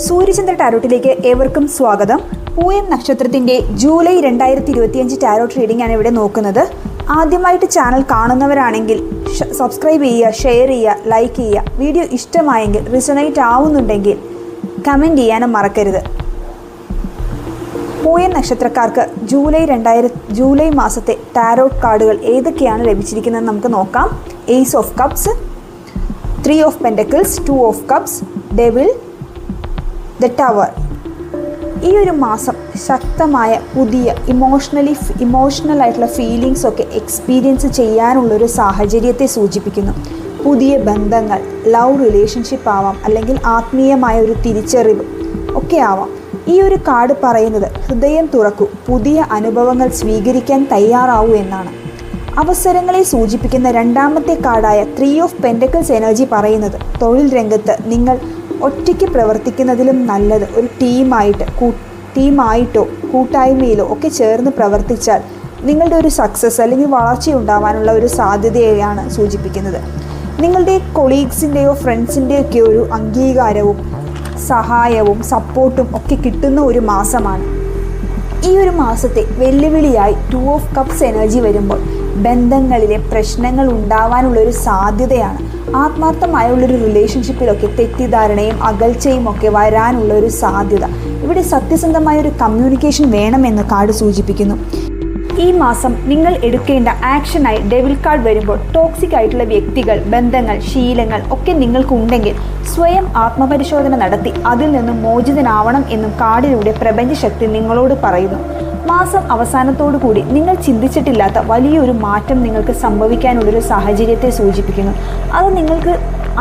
സൂര്യചന്ദ്ര ടാരോട്ടിലേക്ക് ഏവർക്കും സ്വാഗതം. പൂയം നക്ഷത്രത്തിൻ്റെ ജൂലൈ 2025 ടാരോട്ട് റീഡിംഗ് ആണ് ഇവിടെ നോക്കുന്നത്. ആദ്യമായിട്ട് ചാനൽ കാണുന്നവരാണെങ്കിൽ സബ്സ്ക്രൈബ് ചെയ്യുക, ഷെയർ ചെയ്യുക, ലൈക്ക് ചെയ്യുക. വീഡിയോ ഇഷ്ടമായെങ്കിൽ റിസണേറ്റ് ആവുന്നുണ്ടെങ്കിൽ കമൻറ്റ് ചെയ്യാനും മറക്കരുത്. പൂയം നക്ഷത്രക്കാർക്ക് ജൂലൈ മാസത്തെ ടാരോട്ട് കാർഡുകൾ ഏതൊക്കെയാണ് ലഭിച്ചിരിക്കുന്നതെന്ന് നമുക്ക് നോക്കാം. Ace of cups, 3 of pentacles, 2 of cups, devil, the tower. ഈ ഒരു മാസം ശക്തമായ പുതിയ ഇമോഷണൽ ആയിട്ടുള്ള ഫീലിങ്സ് ഒക്കെ എക്സ്പീരിയൻസ് ചെയ്യാനുള്ളൊരു സാഹചര്യത്തെ സൂചിപ്പിക്കുന്നു. പുതിയ ബന്ധങ്ങൾ, ലവ് റിലേഷൻഷിപ്പ് ആവാം, അല്ലെങ്കിൽ ആത്മീയമായ ഒരു തിരിച്ചറിവ് ഒക്കെ ആവാം. ഈ ഒരു കാർഡ് പറയുന്നത് ഹൃദയം തുറക്കൂ, പുതിയ അനുഭവങ്ങൾ സ്വീകരിക്കാൻ തയ്യാറാവൂ എന്നാണ്. അവസരങ്ങളെ സൂചിപ്പിക്കുന്ന രണ്ടാമത്തെ കാർഡായ 3 ഓഫ് പെൻറ്റക്കിൾസ് എനർജി പറയുന്നത് തൊഴിൽ രംഗത്ത് നിങ്ങൾ ഒറ്റയ്ക്ക് പ്രവർത്തിക്കുന്നതിലും നല്ലത് ഒരു ടീമായിട്ടോ കൂട്ടായ്മയിലോ ഒക്കെ ചേർന്ന് പ്രവർത്തിച്ചാൽ നിങ്ങളുടെ ഒരു സക്സസ് അല്ലെങ്കിൽ വളർച്ചയുണ്ടാവാനുള്ള ഒരു സാധ്യതയെയാണ് സൂചിപ്പിക്കുന്നത്. നിങ്ങളുടെ കൊളീഗ്സിൻ്റെയോ ഫ്രണ്ട്സിൻ്റെയോ ഒക്കെ ഒരു അംഗീകാരവും സഹായവും സപ്പോർട്ടും ഒക്കെ കിട്ടുന്ന ഒരു മാസമാണ്. ഈ ഒരു മാസത്തെ വെല്ലുവിളിയായി 2 ഓഫ് കപ്സ് എനർജി വരുമ്പോൾ ബന്ധങ്ങളിലെ പ്രശ്നങ്ങൾ ഉണ്ടാവാനുള്ളൊരു സാധ്യതയാണ്. ആത്മാർത്ഥമായുള്ളൊരു റിലേഷൻഷിപ്പിലൊക്കെ തെറ്റിദ്ധാരണയും അകൽച്ചയും ഒക്കെ വരാനുള്ളൊരു സാധ്യത. ഇവിടെ സത്യസന്ധമായൊരു കമ്മ്യൂണിക്കേഷൻ വേണമെന്ന് കാർഡ് സൂചിപ്പിക്കുന്നു. ഈ മാസം നിങ്ങൾ എടുക്കേണ്ട ആക്ഷനായി ഡെവിൾ കാർഡ് വരുമ്പോൾ ടോക്സിക് ആയിട്ടുള്ള വ്യക്തികൾ, ബന്ധങ്ങൾ, ശീലങ്ങൾ ഒക്കെ നിങ്ങൾക്കുണ്ടെങ്കിൽ സ്വയം ആത്മപരിശോധന നടത്തി അതിൽ നിന്നും മോചിതനാവണം എന്നും കാർഡിലൂടെ പ്രപഞ്ചശക്തി നിങ്ങളോട് പറയുന്നു. മാസം അവസാനത്തോടു കൂടി നിങ്ങൾ ചിന്തിച്ചിട്ടില്ലാത്ത വലിയൊരു മാറ്റം നിങ്ങൾക്ക് സംഭവിക്കാനുള്ളൊരു സാഹചര്യത്തെ സൂചിപ്പിക്കുന്നു. അത് നിങ്ങൾക്ക്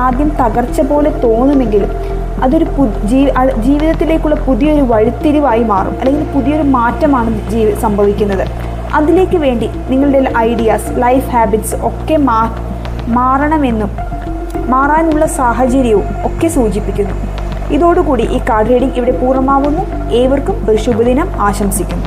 ആദ്യം തകർച്ച പോലെ തോന്നുമെങ്കിലും അതൊരു ജീവിതത്തിലേക്കുള്ള പുതിയൊരു വഴിത്തിരിവായി മാറും, അല്ലെങ്കിൽ പുതിയൊരു മാറ്റമാണ് സംഭവിക്കുന്നത്. അതിലേക്ക് വേണ്ടി നിങ്ങളുടെ ഐഡിയാസ്, ലൈഫ് ഹാബിറ്റ്സ് ഒക്കെ മാറണമെന്നും മാറാനുള്ള സാഹചര്യവും ഒക്കെ സൂചിപ്പിക്കുന്നു. ഇതോടുകൂടി ഈ കാർഡ് റീഡിംഗ് ഇവിടെ പൂർണ്ണമാവുന്നു. ഏവർക്കും ഒരു ശുഭദിനം ആശംസിക്കുന്നു.